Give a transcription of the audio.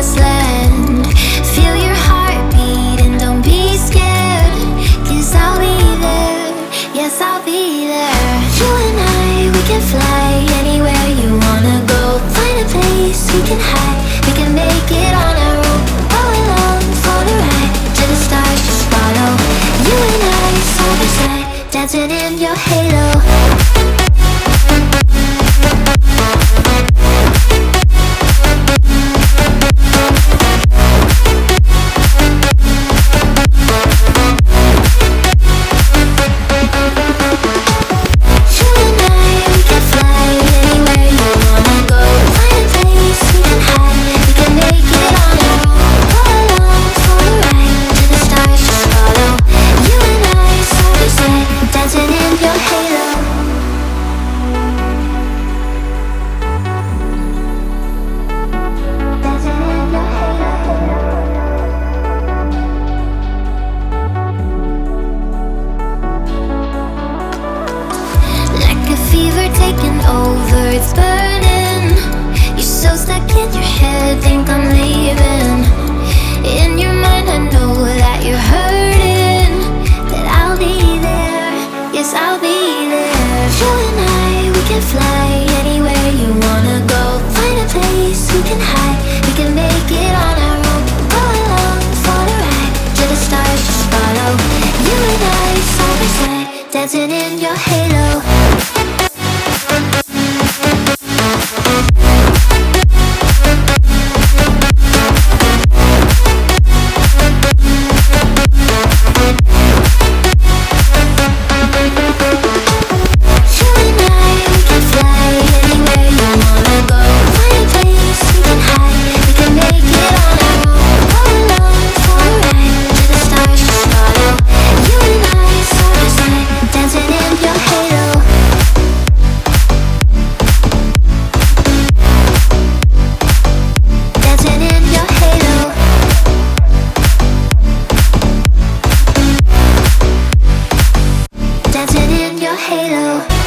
promised land. Feel your heartbeat and don't be scared, 'cause I'll be there, yes I'll be there. You and I, we can fly anywhere you wanna go. Find a place we can hide, we can make it on our own. Go along for the ride, to the stars just follow. You and I, side by side, dancing in your halo. Taking over, it's burning. You're so stuck in your head, think I'm leaving. In your mind I know that you're hurting, that I'll be there, yes I'll be there. You and I, we can fly anywhere you wanna go. Find a place we can hide, we can make it on our own. Go along for the ride, to the stars just follow. You and I, side by side, dancing in your halo. Dancing in your halo.